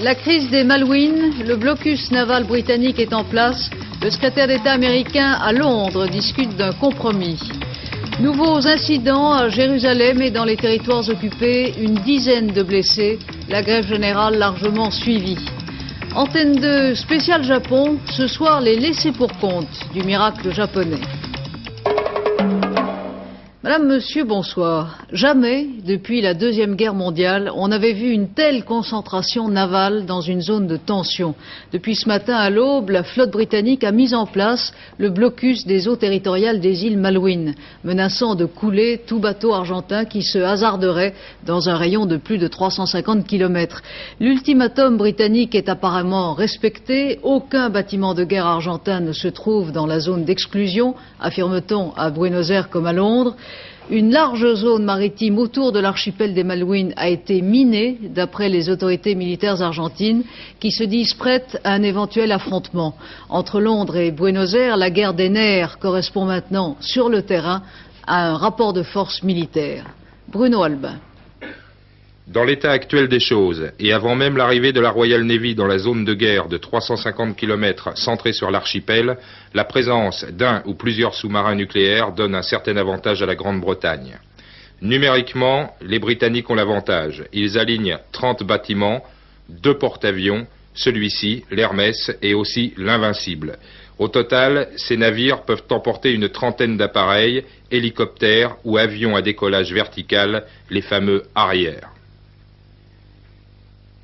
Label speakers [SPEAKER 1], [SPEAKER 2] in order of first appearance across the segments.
[SPEAKER 1] La crise des Malouines, le blocus naval britannique est en place. Le secrétaire d'État américain à Londres discute d'un compromis. Nouveaux incidents à Jérusalem et dans les territoires occupés, une dizaine de blessés, la grève générale largement suivie. Antenne 2 spécial Japon, ce soir les laissés pour compte du miracle japonais. Madame, Monsieur, bonsoir. Jamais, depuis la Deuxième Guerre mondiale, on n'avait vu une telle concentration navale dans une zone de tension. Depuis ce matin à l'aube, la flotte britannique a mis en place le blocus des eaux territoriales des îles Malouines, menaçant de couler tout bateau argentin qui se hasarderait dans un rayon de plus de 350 km. L'ultimatum britannique est apparemment respecté. Aucun bâtiment de guerre argentin ne se trouve dans la zone d'exclusion, affirme-t-on à Buenos Aires comme à Londres. Une large zone maritime autour de l'archipel des Malouines a été minée, d'après les autorités militaires argentines, qui se disent prêtes à un éventuel affrontement. Entre Londres et Buenos Aires, la guerre des nerfs correspond maintenant, sur le terrain, à un rapport de force militaire. Bruno Albin.
[SPEAKER 2] Dans l'état actuel des choses, et avant même l'arrivée de la Royal Navy dans la zone de guerre de 350 km centrée sur l'archipel, la présence d'un ou plusieurs sous-marins nucléaires donne un certain avantage à la Grande-Bretagne. Numériquement, les Britanniques ont l'avantage. Ils alignent 30 bâtiments, 2 porte-avions, celui-ci, l'Hermès et aussi l'Invincible. Au total, ces navires peuvent emporter une trentaine d'appareils, hélicoptères ou avions à décollage vertical, les fameux Harrier.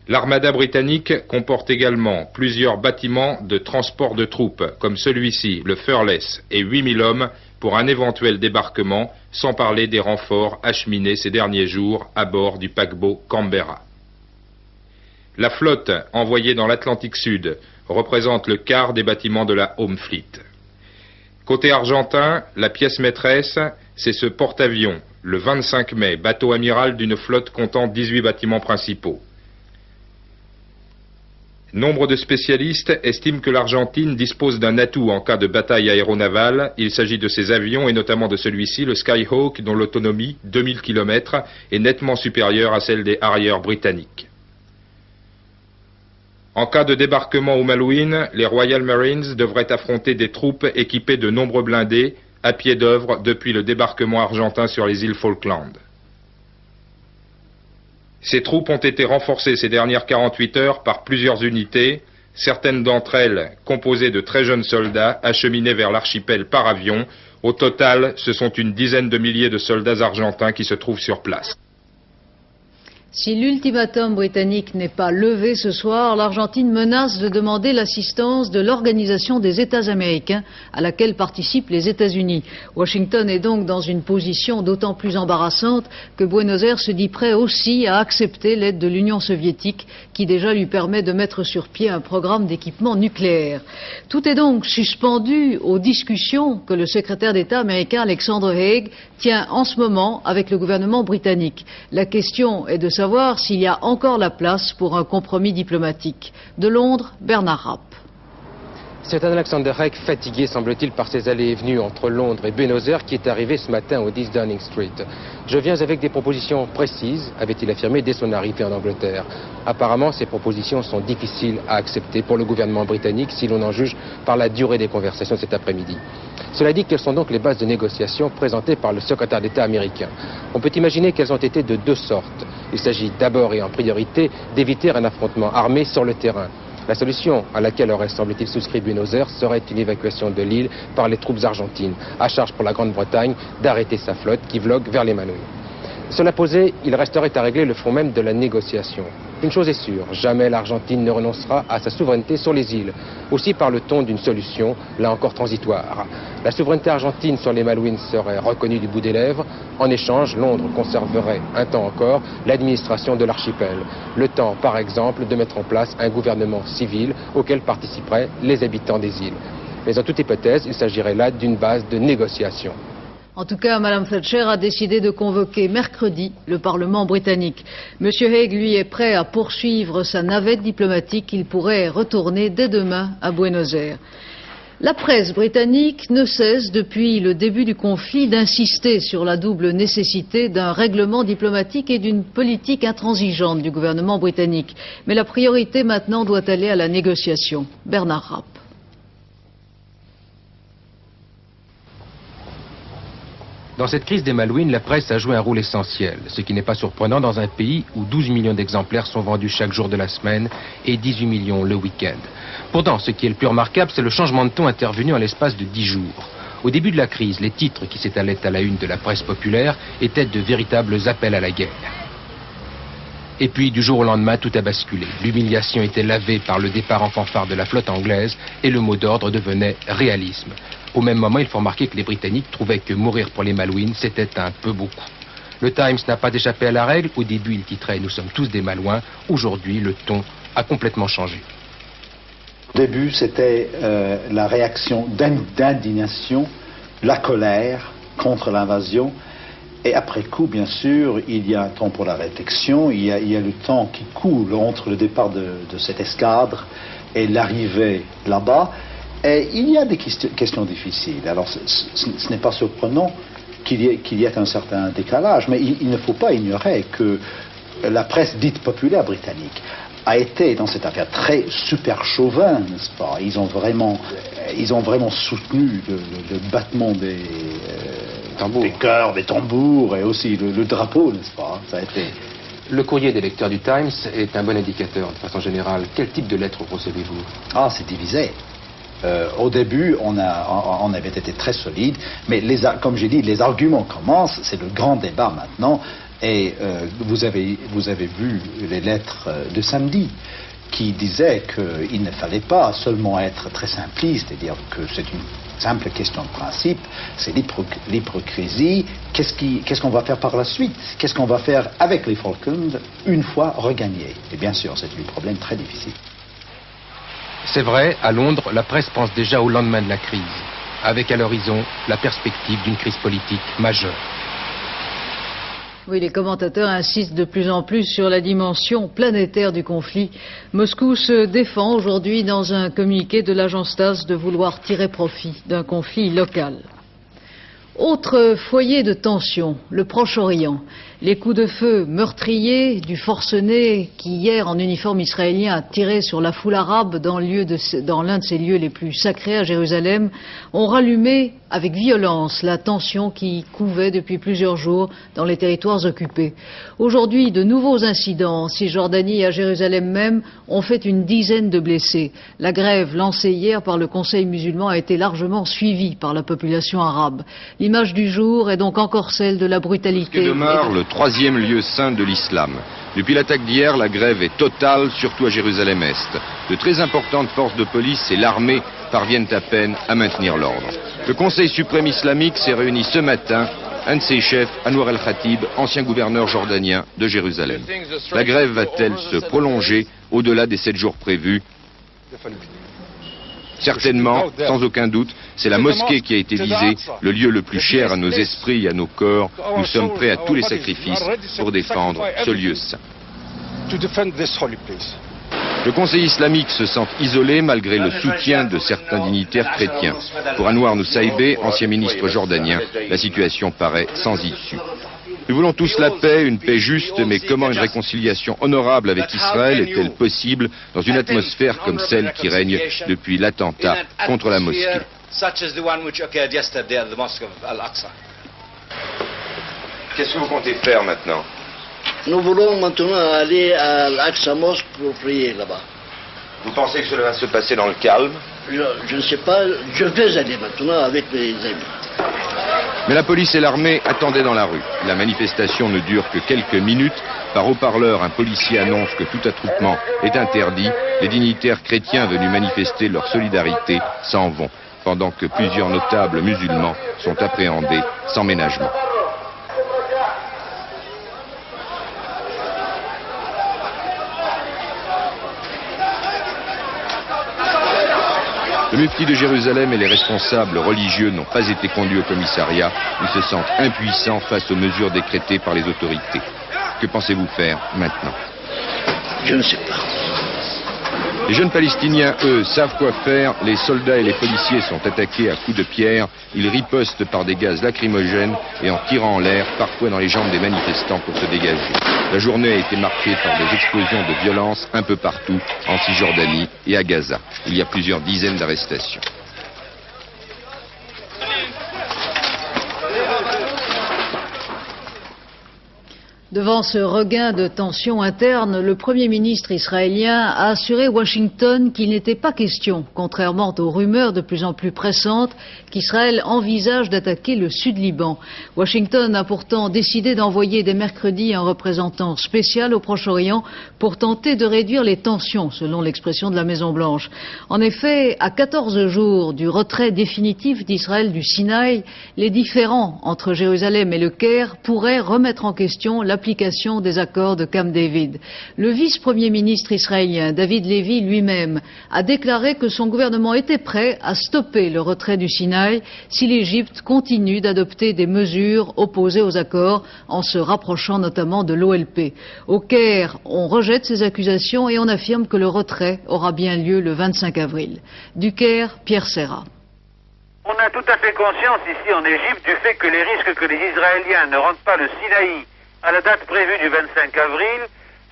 [SPEAKER 2] L'armada britannique comporte également plusieurs bâtiments de transport de troupes, comme celui-ci, le Fearless, et 8000 hommes pour un éventuel débarquement, sans parler des renforts acheminés ces derniers jours à bord du paquebot Canberra. La flotte envoyée dans l'Atlantique Sud représente le quart des bâtiments de la Home Fleet. Côté argentin, la pièce maîtresse, c'est ce porte-avions, le 25 mai, bateau amiral d'une flotte comptant 18 bâtiments principaux. Nombre de spécialistes estiment que l'Argentine dispose d'un atout en cas de bataille aéronavale. Il s'agit de ses avions et notamment de celui-ci, le Skyhawk, dont l'autonomie, 2000 km, est nettement supérieure à celle des Harrier britanniques. En cas de débarquement aux Malouines, les Royal Marines devraient affronter des troupes équipées de nombreux blindés à pied d'œuvre depuis le débarquement argentin sur les îles Falkland. Ces troupes ont été renforcées ces dernières 48 heures par plusieurs unités, certaines d'entre elles composées de très jeunes soldats acheminés vers l'archipel par avion. Au total, ce sont une dizaine de milliers de soldats argentins qui se trouvent sur place.
[SPEAKER 1] Si l'ultimatum britannique n'est pas levé ce soir, l'Argentine menace de demander l'assistance de l'Organisation des États américains à laquelle participent les États-Unis. Washington est donc dans une position d'autant plus embarrassante que Buenos Aires se dit prêt aussi à accepter l'aide de l'Union soviétique qui déjà lui permet de mettre sur pied un programme d'équipement nucléaire. Tout est donc suspendu aux discussions que le secrétaire d'État américain Alexander Haig tient en ce moment avec le gouvernement britannique. La question est de savoir s'il y a encore la place pour un compromis diplomatique. De Londres, Bernard Rapp.
[SPEAKER 3] C'est un Alexander Haig fatigué, semble-t-il, par ses allées et venues entre Londres et Buenos Aires qui est arrivé ce matin au 10 Downing Street. Je viens avec des propositions précises, avait-il affirmé dès son arrivée en Angleterre. Apparemment, ces propositions sont difficiles à accepter pour le gouvernement britannique si l'on en juge par la durée des conversations cet après-midi. Cela dit, quelles sont donc les bases de négociation présentées par le secrétaire d'État américain? On peut imaginer qu'elles ont été de deux sortes. Il s'agit d'abord et en priorité d'éviter un affrontement armé sur le terrain. La solution à laquelle aurait semble-t-il souscrit Buenos Aires serait une évacuation de l'île par les troupes argentines, à charge pour la Grande-Bretagne d'arrêter sa flotte qui vogue vers les Malouines. Cela posé, il resterait à régler le fond même de la négociation. Une chose est sûre, jamais l'Argentine ne renoncera à sa souveraineté sur les îles. Aussi parle-t-on d'une solution, là encore transitoire. La souveraineté argentine sur les Malouines serait reconnue du bout des lèvres. En échange, Londres conserverait, un temps encore, l'administration de l'archipel. Le temps, par exemple, de mettre en place un gouvernement civil auquel participeraient les habitants des îles. Mais en toute hypothèse, il s'agirait là d'une base de négociation.
[SPEAKER 1] En tout cas, Mme Thatcher a décidé de convoquer mercredi le Parlement britannique. M. Haig, lui, est prêt à poursuivre sa navette diplomatique. Il pourrait retourner dès demain à Buenos Aires. La presse britannique ne cesse depuis le début du conflit d'insister sur la double nécessité d'un règlement diplomatique et d'une politique intransigeante du gouvernement britannique. Mais la priorité maintenant doit aller à la négociation. Bernard Rapp.
[SPEAKER 3] Dans cette crise des Malouines, la presse a joué un rôle essentiel, ce qui n'est pas surprenant dans un pays où 12 millions d'exemplaires sont vendus chaque jour de la semaine et 18 millions le week-end. Pourtant, ce qui est le plus remarquable, c'est le changement de ton intervenu en l'espace de 10 jours. Au début de la crise, les titres qui s'étalaient à la une de la presse populaire étaient de véritables appels à la guerre. Et puis, du jour au lendemain, tout a basculé. L'humiliation était lavée par le départ en fanfare de la flotte anglaise et le mot d'ordre devenait réalisme. Au même moment, il faut remarquer que les Britanniques trouvaient que mourir pour les Malouines, c'était un peu beaucoup. Le Times n'a pas échappé à la règle. Au début, il titrait « Nous sommes tous des Malouins ». Aujourd'hui, le ton a complètement changé.
[SPEAKER 4] Au début, c'était la réaction d'indignation, la colère contre l'invasion. Et après coup, bien sûr, il y a un temps pour la réflexion, il y a le temps qui coule entre le départ de cette escadre et l'arrivée là-bas. Et il y a des questions difficiles. Alors, ce n'est pas surprenant qu'il y ait un certain décalage, mais il ne faut pas ignorer que la presse dite populaire britannique a été dans cette affaire très super chauvin, n'est-ce pas? Ils ont vraiment soutenu le battement des chœurs, des tambours et aussi le drapeau, n'est-ce pas? Ça a été...
[SPEAKER 3] Le courrier des lecteurs du Times est un bon indicateur de façon générale. Quel type de lettres recevez-vous?
[SPEAKER 4] Ah, c'est divisé. Au début, on avait été très solide, mais comme j'ai dit, les arguments commencent, c'est le grand débat maintenant, et vous avez vu les lettres de samedi qui disaient qu'il ne fallait pas seulement être très simpliste et dire que c'est une simple question de principe, c'est l'hypocrisie. Qu'est-ce qu'on va faire par la suite? Qu'est-ce qu'on va faire avec les Falklands une fois regagnés? Et bien sûr, c'est un problème très difficile.
[SPEAKER 3] C'est vrai, à Londres, la presse pense déjà au lendemain de la crise, avec à l'horizon la perspective d'une crise politique majeure.
[SPEAKER 1] Oui, les commentateurs insistent de plus en plus sur la dimension planétaire du conflit. Moscou se défend aujourd'hui dans un communiqué de l'agence TASS de vouloir tirer profit d'un conflit local. Autre foyer de tension, le Proche-Orient. Les coups de feu meurtriers du forcené qui hier en uniforme israélien a tiré sur la foule arabe dans l'un de ses lieux les plus sacrés à Jérusalem ont rallumé avec violence la tension qui couvait depuis plusieurs jours dans les territoires occupés. Aujourd'hui, de nouveaux incidents en Cisjordanie et à Jérusalem même ont fait une dizaine de blessés. La grève lancée hier par le Conseil musulman a été largement suivie par la population arabe. L'image du jour est donc encore celle de la brutalité.
[SPEAKER 2] Ce demeure le troisième lieu saint de l'islam. Depuis l'attaque d'hier, la grève est totale, surtout à Jérusalem-Est. De très importantes forces de police et l'armée parviennent à peine à maintenir l'ordre. Le Conseil suprême islamique s'est réuni ce matin. Un de ses chefs, Anwar el-Khatib, ancien gouverneur jordanien de Jérusalem. La grève va-t-elle se prolonger au-delà des 7 jours prévus? Certainement, sans aucun doute, c'est la mosquée qui a été visée, le lieu le plus cher à nos esprits et à nos corps. Nous sommes prêts à tous les sacrifices pour défendre ce lieu saint. Le Conseil islamique se sent isolé malgré le soutien de certains dignitaires chrétiens. Pour Anwar Nusaybe, ancien ministre jordanien, la situation paraît sans issue. Nous voulons tous la paix, une paix juste, mais comment une réconciliation honorable avec Israël est-elle possible dans une atmosphère comme celle qui règne depuis l'attentat contre la mosquée? Qu'est-ce que vous comptez faire maintenant?
[SPEAKER 5] Nous voulons maintenant aller à l'Aqsa Mosque pour prier là-bas.
[SPEAKER 2] Vous pensez que cela va se passer dans le calme?
[SPEAKER 5] Je ne sais pas, je vais aller maintenant avec mes amis.
[SPEAKER 2] Mais la police et l'armée attendaient dans la rue. La manifestation ne dure que quelques minutes. Par haut-parleur, un policier annonce que tout attroupement est interdit. Les dignitaires chrétiens venus manifester leur solidarité s'en vont, pendant que plusieurs notables musulmans sont appréhendés sans ménagement. Le mufti de Jérusalem et les responsables religieux n'ont pas été conduits au commissariat. Ils se sentent impuissants face aux mesures décrétées par les autorités. Que pensez-vous faire maintenant?
[SPEAKER 5] Je ne sais pas.
[SPEAKER 6] Les jeunes Palestiniens, eux, savent quoi faire. Les soldats et les policiers sont attaqués à coups de pierre. Ils ripostent par des gaz lacrymogènes et en tirant en l'air, parfois dans les jambes des manifestants pour se dégager. La journée a été marquée par des explosions de violence un peu partout, en Cisjordanie et à Gaza. Il y a plusieurs dizaines d'arrestations.
[SPEAKER 1] Devant ce regain de tensions internes, le Premier ministre israélien a assuré Washington qu'il n'était pas question, contrairement aux rumeurs de plus en plus pressantes, qu'Israël envisage d'attaquer le Sud-Liban. Washington a pourtant décidé d'envoyer dès mercredi un représentant spécial au Proche-Orient pour tenter de réduire les tensions, selon l'expression de la Maison-Blanche. En effet, à 14 jours du retrait définitif d'Israël du Sinaï, les différends entre Jérusalem et le Caire pourraient remettre en question l'application des accords de Camp David. Le vice-premier ministre israélien, David Levy, lui-même, a déclaré que son gouvernement était prêt à stopper le retrait du Sinaï si l'Égypte continue d'adopter des mesures opposées aux accords, en se rapprochant notamment de l'OLP. Au Caire, on rejette ces accusations et on affirme que le retrait aura bien lieu le 25 avril. Du Caire, Pierre Serra.
[SPEAKER 7] On a tout à fait conscience ici en Égypte du fait que les risques que les Israéliens ne rendent pas le Sinaï à la date prévue du 25 avril,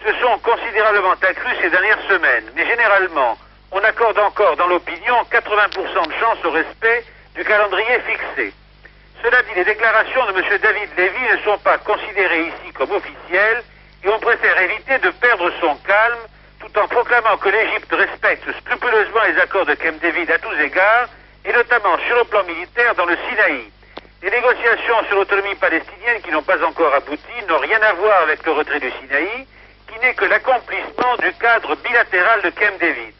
[SPEAKER 7] se sont considérablement accrus ces dernières semaines. Mais généralement, on accorde encore dans l'opinion 80% de chance au respect du calendrier fixé. Cela dit, les déclarations de M. David Levy ne sont pas considérées ici comme officielles et on préfère éviter de perdre son calme tout en proclamant que l'Égypte respecte scrupuleusement les accords de Camp David à tous égards et notamment sur le plan militaire dans le Sinaï. Les négociations sur l'autonomie palestinienne qui n'ont pas encore abouti n'ont rien à voir avec le retrait du Sinaï, qui n'est que l'accomplissement du cadre bilatéral de Camp David.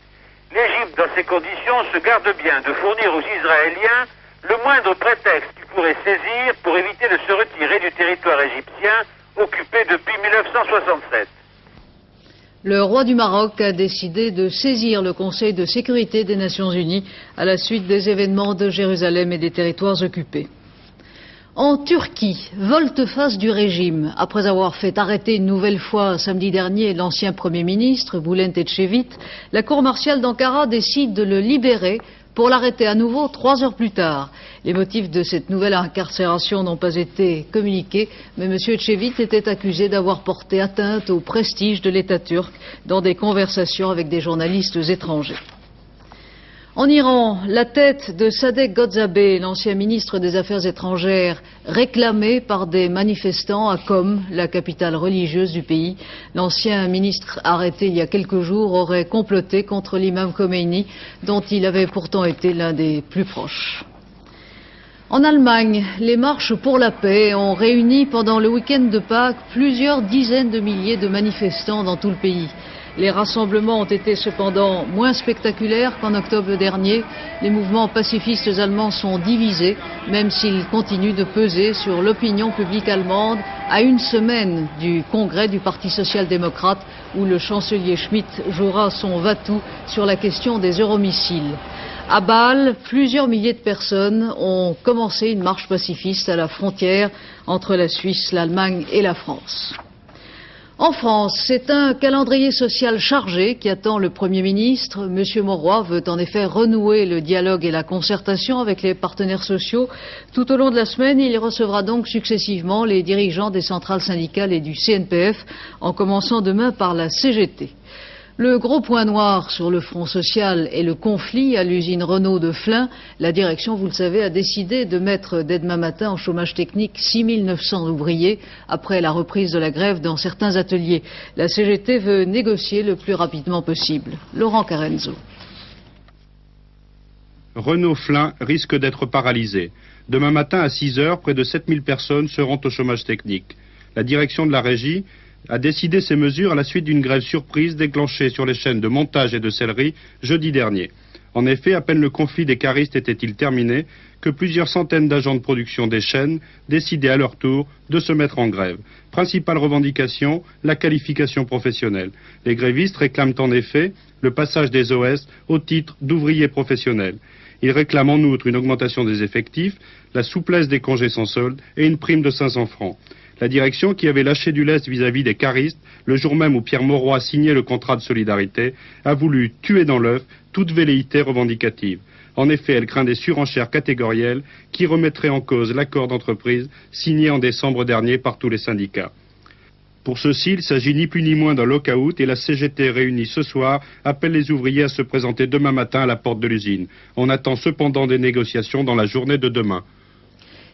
[SPEAKER 7] L'Égypte, dans ces conditions, se garde bien de fournir aux Israéliens le moindre prétexte qu'ils pourraient saisir pour éviter de se retirer du territoire égyptien occupé depuis 1967.
[SPEAKER 1] Le roi du Maroc a décidé de saisir le Conseil de sécurité des Nations Unies à la suite des événements de Jérusalem et des territoires occupés. En Turquie, volte-face du régime. Après avoir fait arrêter une nouvelle fois samedi dernier l'ancien Premier ministre, Bülent Ecevit, la cour martiale d'Ankara décide de le libérer pour l'arrêter à nouveau 3 heures plus tard. Les motifs de cette nouvelle incarcération n'ont pas été communiqués, mais M. Ecevit était accusé d'avoir porté atteinte au prestige de l'État turc dans des conversations avec des journalistes étrangers. En Iran, la tête de Sadegh Ghozabeh, l'ancien ministre des Affaires étrangères, réclamé par des manifestants à Qom, la capitale religieuse du pays. L'ancien ministre arrêté il y a quelques jours aurait comploté contre l'imam Khomeini, dont il avait pourtant été l'un des plus proches. En Allemagne, les marches pour la paix ont réuni pendant le week-end de Pâques plusieurs dizaines de milliers de manifestants dans tout le pays. Les rassemblements ont été cependant moins spectaculaires qu'en octobre dernier. Les mouvements pacifistes allemands sont divisés, même s'ils continuent de peser sur l'opinion publique allemande à une semaine du congrès du Parti social-démocrate où le chancelier Schmitt jouera son va-tout sur la question des euromissiles. À Bâle, plusieurs milliers de personnes ont commencé une marche pacifiste à la frontière entre la Suisse, l'Allemagne et la France. En France, c'est un calendrier social chargé qui attend le Premier ministre. Monsieur Mauroy veut en effet renouer le dialogue et la concertation avec les partenaires sociaux. Tout au long de la semaine, il recevra donc successivement les dirigeants des centrales syndicales et du CNPF, en commençant demain par la CGT. Le gros point noir sur le front social est le conflit à l'usine Renault de Flins. La direction, vous le savez, a décidé de mettre dès demain matin en chômage technique 6 900 ouvriers après la reprise de la grève dans certains ateliers. La CGT veut négocier le plus rapidement possible. Laurent Carenzo.
[SPEAKER 8] Renault Flins risque d'être paralysé. Demain matin à 6 heures, près de 7000 personnes seront au chômage technique. La direction de la régie a décidé ces mesures à la suite d'une grève surprise déclenchée sur les chaînes de montage et de sellerie jeudi dernier. En effet, à peine le conflit des caristes était-il terminé que plusieurs centaines d'agents de production des chaînes décidaient à leur tour de se mettre en grève. Principale revendication, la qualification professionnelle. Les grévistes réclament en effet le passage des OS au titre d'ouvriers professionnels. Ils réclament en outre une augmentation des effectifs, la souplesse des congés sans solde et une prime de 500 francs. La direction, qui avait lâché du lest vis-à-vis des caristes, le jour même où Pierre Mauroy signait le contrat de solidarité, a voulu tuer dans l'œuf toute velléité revendicative. En effet, elle craint des surenchères catégorielles qui remettraient en cause l'accord d'entreprise signé en décembre dernier par tous les syndicats. Pour ceci, il s'agit ni plus ni moins d'un lock-out et la CGT réunie ce soir appelle les ouvriers à se présenter demain matin à la porte de l'usine. On attend cependant des négociations dans la journée de demain.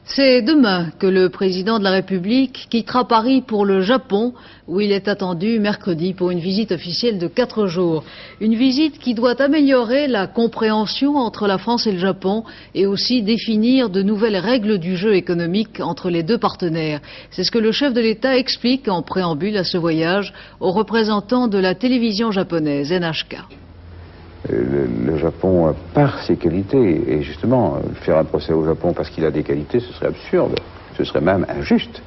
[SPEAKER 1] C'est demain que le président de la République quittera Paris pour le Japon, où il est attendu mercredi pour une visite officielle de 4 jours. Une visite qui doit améliorer la compréhension entre la France et le Japon et aussi définir de nouvelles règles du jeu économique entre les deux partenaires. C'est ce que le chef de l'État explique en préambule à ce voyage aux représentants de la télévision japonaise, NHK.
[SPEAKER 9] Le Japon, par ses qualités, et justement, faire un procès au Japon parce qu'il a des qualités, ce serait absurde, ce serait même injuste.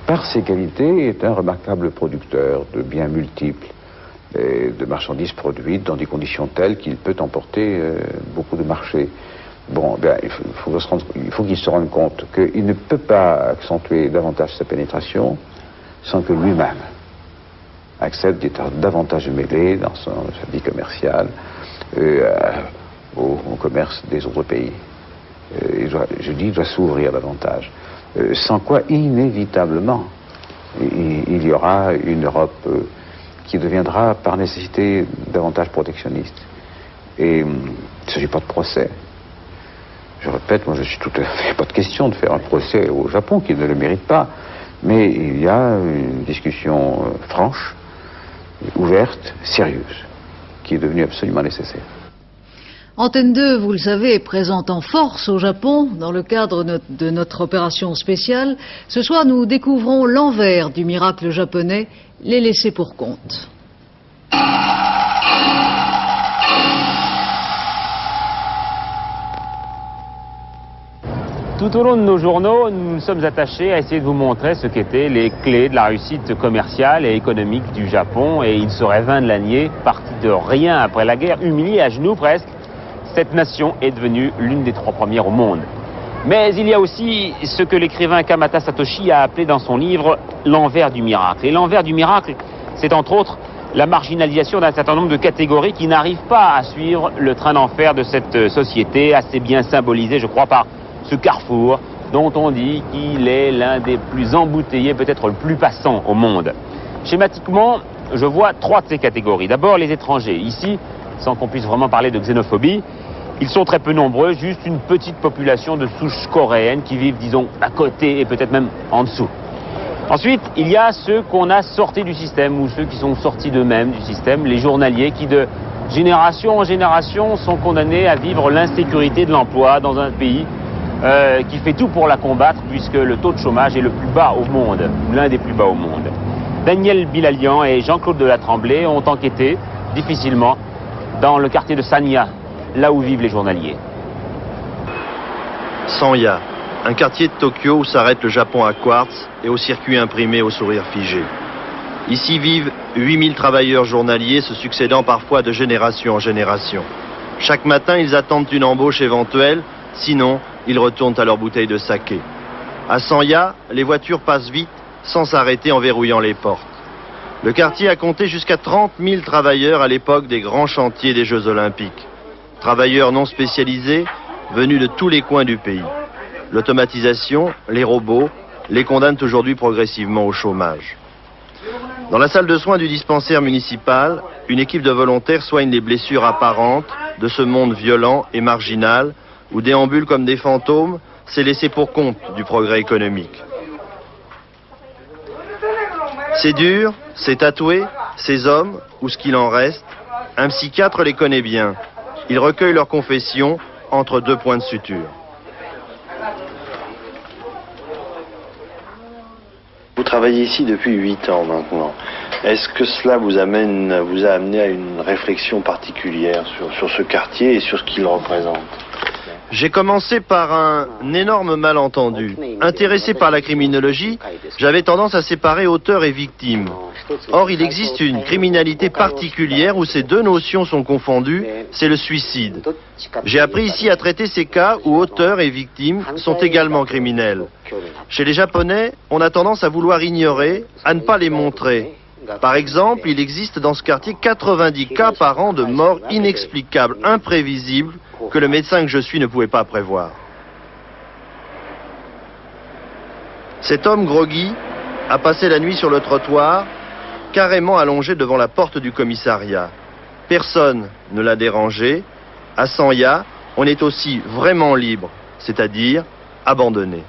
[SPEAKER 9] Par ses qualités, est un remarquable producteur de biens multiples, et de marchandises produites dans des conditions telles qu'il peut emporter beaucoup de marchés. Bon, bien, il faut qu'il se rende compte qu'il ne peut pas accentuer davantage sa pénétration sans que lui-même accepte d'être davantage mêlé dans sa vie commerciale au commerce des autres pays. Il doit s'ouvrir davantage. Sans quoi, inévitablement, il y aura une Europe qui deviendra par nécessité davantage protectionniste. Et il ne s'agit pas de procès. Je répète, moi je suis tout à fait pas de question de faire un procès au Japon qui ne le mérite pas. Mais il y a une discussion franche, ouverte, sérieuse, qui est devenue absolument nécessaire.
[SPEAKER 1] Antenne 2, vous le savez, est présente en force au Japon dans le cadre de notre opération spéciale. Ce soir, nous découvrons l'envers du miracle japonais, les laissés pour compte.
[SPEAKER 10] Tout au long de nos journaux, nous nous sommes attachés à essayer de vous montrer ce qu'étaient les clés de la réussite commerciale et économique du Japon. Et il serait vain de la nier, parti de rien après la guerre, humilié à genoux presque, cette nation est devenue l'une des 3 premières au monde. Mais il y a aussi ce que l'écrivain Kamata Satoshi a appelé dans son livre l'envers du miracle. Et l'envers du miracle, c'est entre autres la marginalisation d'un certain nombre de catégories qui n'arrivent pas à suivre le train d'enfer de cette société, assez bien symbolisée, je crois, par ce carrefour dont on dit qu'il est l'un des plus embouteillés, peut-être le plus passant au monde. Schématiquement, je vois 3 de ces catégories. D'abord, les étrangers. Ici, sans qu'on puisse vraiment parler de xénophobie, ils sont très peu nombreux, juste une petite population de souche coréenne qui vivent, disons, à côté et peut-être même en dessous. Ensuite, il y a ceux qu'on a sortis du système ou ceux qui sont sortis d'eux-mêmes du système, les journaliers qui, de génération en génération, sont condamnés à vivre l'insécurité de l'emploi dans un pays qui fait tout pour la combattre puisque le taux de chômage est le plus bas au monde, l'un des plus bas au monde. Daniel Bilalian et Jean-Claude Delatremblay ont enquêté, difficilement, dans le quartier de Sanya, là où vivent les journaliers.
[SPEAKER 11] Sanya, un quartier de Tokyo où s'arrête le Japon à quartz et au circuit imprimé au sourire figé. Ici vivent 8000 travailleurs journaliers se succédant parfois de génération en génération. Chaque matin, ils attendent une embauche éventuelle, sinon, ils retournent à leur bouteille de saké. À Sanya, les voitures passent vite, sans s'arrêter en verrouillant les portes. Le quartier a compté jusqu'à 30 000 travailleurs à l'époque des grands chantiers des Jeux Olympiques. Travailleurs non spécialisés, venus de tous les coins du pays. L'automatisation, les robots, les condamnent aujourd'hui progressivement au chômage. Dans la salle de soins du dispensaire municipal, une équipe de volontaires soigne les blessures apparentes de ce monde violent et marginal, où déambulent comme des fantômes ces laissés pour compte du progrès économique. C'est dur, c'est tatoué, ces hommes, ou ce qu'il en reste, un psychiatre les connaît bien. Il recueille leurs confessions entre 2 points de suture.
[SPEAKER 12] Vous travaillez ici depuis 8 ans maintenant. Est-ce que cela vous a amené à une réflexion particulière sur ce quartier et sur ce qu'il représente?
[SPEAKER 11] J'ai commencé par un énorme malentendu. Intéressé par la criminologie, j'avais tendance à séparer auteur et victime. Or, il existe une criminalité particulière où ces deux notions sont confondues, c'est le suicide. J'ai appris ici à traiter ces cas où auteur et victime sont également criminels. Chez les Japonais, on a tendance à vouloir ignorer, à ne pas les montrer. Par exemple, il existe dans ce quartier 90 cas par an de morts inexplicables, imprévisibles, que le médecin que je suis ne pouvait pas prévoir. Cet homme groggy a passé la nuit sur le trottoir, carrément allongé devant la porte du commissariat. Personne ne l'a dérangé. À Sanya, on est aussi vraiment libre, c'est-à-dire abandonné.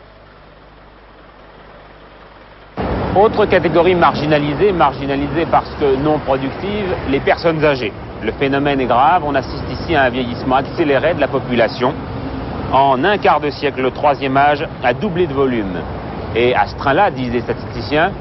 [SPEAKER 10] Autre catégorie marginalisée parce que non productive, les personnes âgées. Le phénomène est grave, on assiste ici à un vieillissement accéléré de la population. En un quart de siècle, le troisième âge a doublé de volume. Et à ce train-là, disent les statisticiens,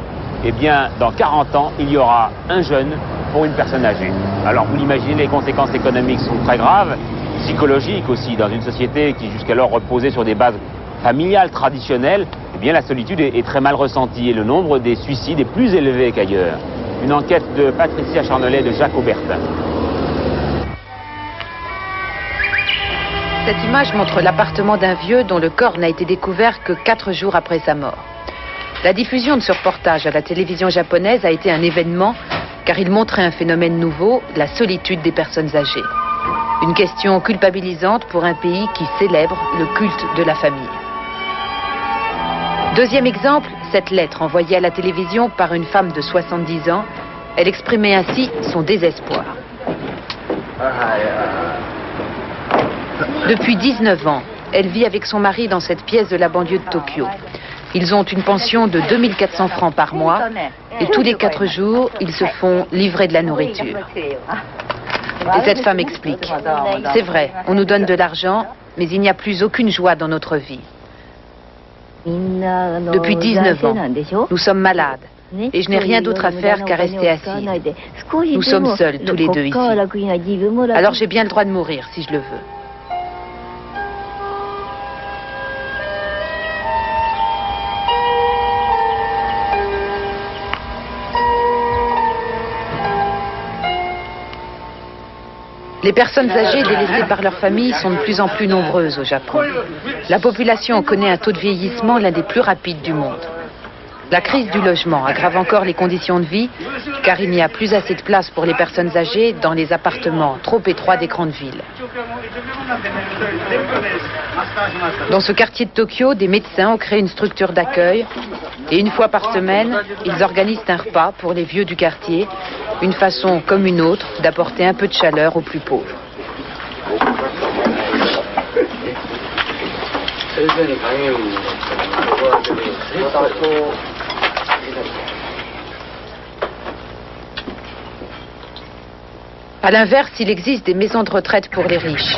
[SPEAKER 10] eh bien, dans 40 ans, il y aura un jeune pour une personne âgée. Alors, vous l'imaginez, les conséquences économiques sont très graves, psychologiques aussi, dans une société qui jusqu'alors reposait sur des bases familiales traditionnelles. Eh bien, la solitude est très mal ressentie et le nombre des suicides est plus élevé qu'ailleurs. Une enquête de Patricia Charnelet de Jacques Aubertin.
[SPEAKER 13] Cette image montre l'appartement d'un vieux dont le corps n'a été découvert que 4 jours après sa mort. La diffusion de ce reportage à la télévision japonaise a été un événement car il montrait un phénomène nouveau, la solitude des personnes âgées. Une question culpabilisante pour un pays qui célèbre le culte de la famille. Deuxième exemple, cette lettre envoyée à la télévision par une femme de 70 ans. Elle exprimait ainsi son désespoir. Depuis 19 ans, elle vit avec son mari dans cette pièce de la banlieue de Tokyo. Ils ont une pension de 2400 francs par mois et tous les 4 jours, ils se font livrer de la nourriture. Et cette femme explique, c'est vrai, on nous donne de l'argent, mais il n'y a plus aucune joie dans notre vie. Depuis 19 ans, nous sommes malades et je n'ai rien d'autre à faire qu'à rester assise. Nous sommes seuls tous les deux ici. Alors j'ai bien le droit de mourir si je le veux. Les personnes âgées délaissées par leur famille sont de plus en plus nombreuses au Japon. La population connaît un taux de vieillissement l'un des plus rapides du monde. La crise du logement aggrave encore les conditions de vie, car il n'y a plus assez de place pour les personnes âgées dans les appartements trop étroits des grandes villes. Dans ce quartier de Tokyo, des médecins ont créé une structure d'accueil et une fois par semaine, ils organisent un repas pour les vieux du quartier, une façon comme une autre d'apporter un peu de chaleur aux plus pauvres. À l'inverse, il existe des maisons de retraite pour les riches.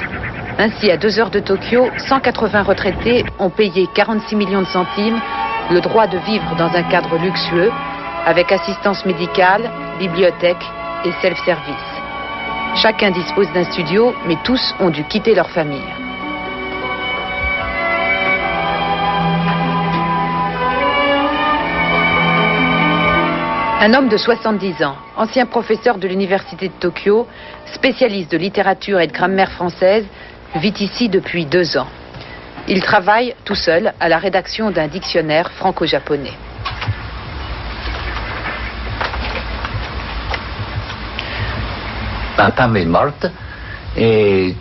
[SPEAKER 13] Ainsi, à 2 heures de Tokyo, 180 retraités ont payé 46 millions de centimes le droit de vivre dans un cadre luxueux, avec assistance médicale, bibliothèque et self-service. Chacun dispose d'un studio, mais tous ont dû quitter leur famille. Un homme de 70 ans, ancien professeur de l'université de Tokyo, spécialiste de littérature et de grammaire française, vit ici depuis 2 ans. Il travaille tout seul à la rédaction d'un dictionnaire franco-japonais.
[SPEAKER 14] Ma femme est morte et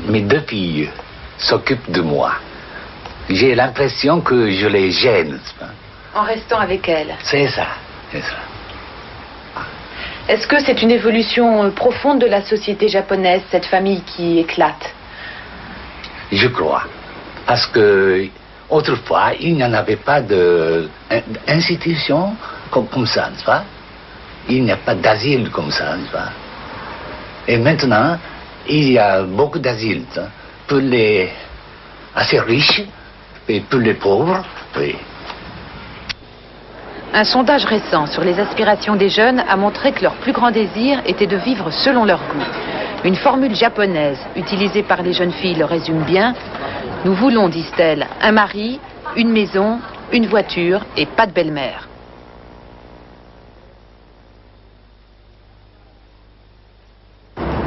[SPEAKER 14] mes 2 filles s'occupent de moi. J'ai l'impression que je les gêne.
[SPEAKER 13] En restant avec elles.
[SPEAKER 14] C'est ça.
[SPEAKER 13] Est-ce que c'est une évolution profonde de la société japonaise, cette famille qui éclate?
[SPEAKER 14] Je crois. Parce que autrefois, il n'y en avait pas d'institution comme ça, n'est-ce pas? Il n'y a pas d'asile comme ça, n'est-ce pas? Et maintenant, il y a beaucoup d'asiles pour les assez riches et pour les pauvres, oui.
[SPEAKER 13] Un sondage récent sur les aspirations des jeunes a montré que leur plus grand désir était de vivre selon leur goût. Une formule japonaise utilisée par les jeunes filles le résume bien. Nous voulons, disent-elles, un mari, une maison, une voiture et pas de belle-mère.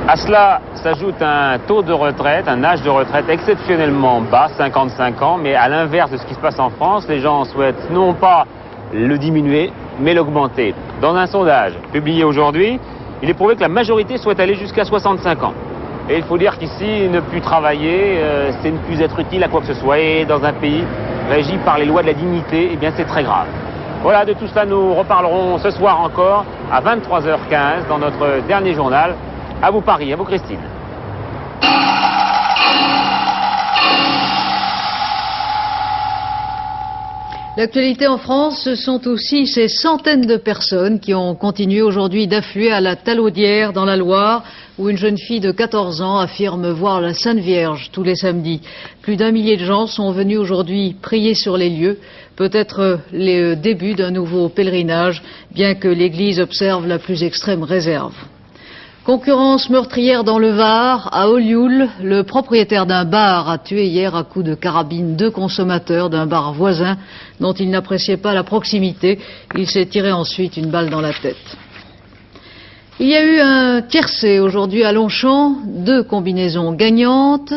[SPEAKER 10] À cela s'ajoute un taux de retraite, un âge de retraite exceptionnellement bas, 55 ans, mais à l'inverse de ce qui se passe en France, les gens souhaitent non pas le diminuer, mais l'augmenter. Dans un sondage publié aujourd'hui, il est prouvé que la majorité souhaite aller jusqu'à 65 ans. Et il faut dire qu'ici, ne plus travailler, c'est ne plus être utile à quoi que ce soit. Et dans un pays régi par les lois de la dignité, eh bien c'est très grave. Voilà, de tout cela, nous reparlerons ce soir encore à 23h15 dans notre dernier journal. À vous Paris, à vous Christine.
[SPEAKER 1] L'actualité en France, ce sont aussi ces centaines de personnes qui ont continué aujourd'hui d'affluer à la Talaudière dans la Loire, où une jeune fille de 14 ans affirme voir la Sainte Vierge tous les samedis. Plus d'1 millier de gens sont venus aujourd'hui prier sur les lieux, peut-être le début d'un nouveau pèlerinage, bien que l'Église observe la plus extrême réserve. Concurrence meurtrière dans le Var, à Olioul, le propriétaire d'un bar a tué hier à coups de carabine 2 consommateurs d'un bar voisin dont il n'appréciait pas la proximité. Il s'est tiré ensuite une balle dans la tête. Il y a eu un tiercé aujourd'hui à Longchamp, 2 combinaisons gagnantes,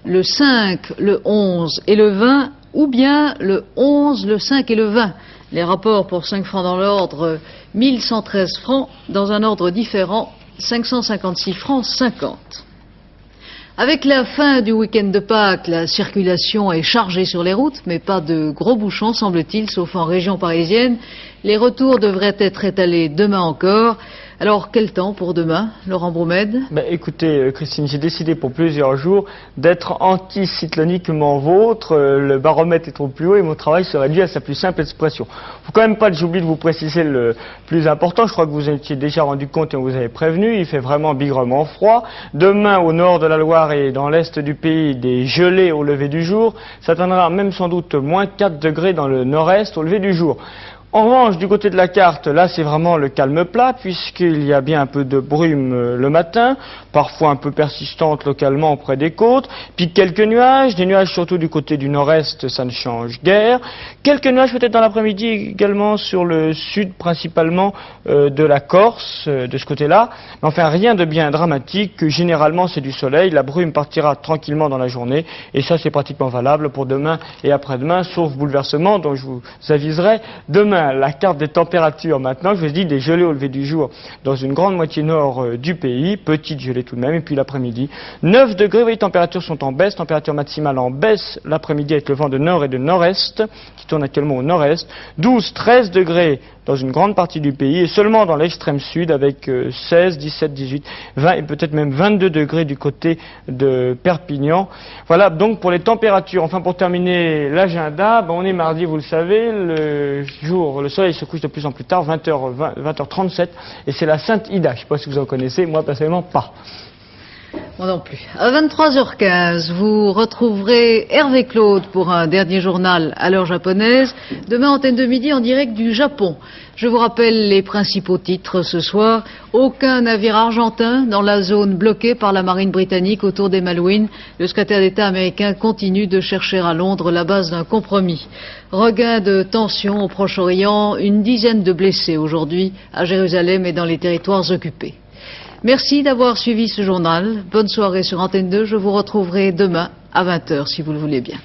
[SPEAKER 1] le 5, le 11 et le 20, ou bien le 11, le 5 et le 20. Les rapports pour 5 francs dans l'ordre, 1113 francs, dans un ordre différent, 556 francs 50. Avec la fin du week-end de Pâques, la circulation est chargée sur les routes, mais pas de gros bouchons, semble-t-il, sauf en région parisienne. Les retours devraient être étalés demain encore. Alors, quel temps pour demain, Laurent Broumède?
[SPEAKER 15] Écoutez, Christine, j'ai décidé pour plusieurs jours d'être anticycloniquement vôtre. Le baromètre est trop plus haut et mon travail se réduit à sa plus simple expression. Faut quand même pas que j'oublie de vous préciser le plus important. Je crois que vous en étiez déjà rendu compte et on vous avait prévenu. Il fait vraiment bigrement froid. Demain, au nord de la Loire et dans l'est du pays, des gelées au lever du jour. Ça atteindra même sans doute moins 4 degrés dans le nord-est au lever du jour. En revanche, du côté de la carte, là c'est vraiment le calme plat, puisqu'il y a bien un peu de brume le matin, parfois un peu persistante localement auprès des côtes, puis quelques nuages, des nuages surtout du côté du nord-est, ça ne change guère. Quelques nuages peut-être dans l'après-midi également sur le sud, principalement de la Corse, de ce côté-là. Mais enfin, rien de bien dramatique, généralement c'est du soleil, la brume partira tranquillement dans la journée, et ça c'est pratiquement valable pour demain et après-demain, sauf bouleversement dont je vous aviserai demain. La carte des températures maintenant, je vous ai dit des gelées au lever du jour dans une grande moitié nord du pays, petite gelée tout de même, et puis l'après-midi, 9 degrés, oui, les températures sont en baisse, température maximale en baisse l'après-midi avec le vent de nord et de nord-est, qui tourne actuellement au nord-est, 12, 13 degrés dans une grande partie du pays, et seulement dans l'extrême sud avec 16, 17, 18, 20 et peut-être même 22 degrés du côté de Perpignan. Voilà donc pour les températures. Enfin, pour terminer l'agenda, on est mardi, vous le savez, le soleil se couche de plus en plus tard, 20h37, et c'est la Sainte Ida. Je ne sais pas si vous en connaissez, moi personnellement pas.
[SPEAKER 1] Moi non plus. À 23h15, vous retrouverez Hervé Claude pour un dernier journal à l'heure japonaise. Demain, antenne de midi en direct du Japon. Je vous rappelle les principaux titres ce soir. Aucun navire argentin dans la zone bloquée par la marine britannique autour des Malouines. Le secrétaire d'État américain continue de chercher à Londres la base d'un compromis. Regain de tension au Proche-Orient, une dizaine de blessés aujourd'hui à Jérusalem et dans les territoires occupés. Merci d'avoir suivi ce journal. Bonne soirée sur Antenne 2. Je vous retrouverai demain à 20h si vous le voulez bien.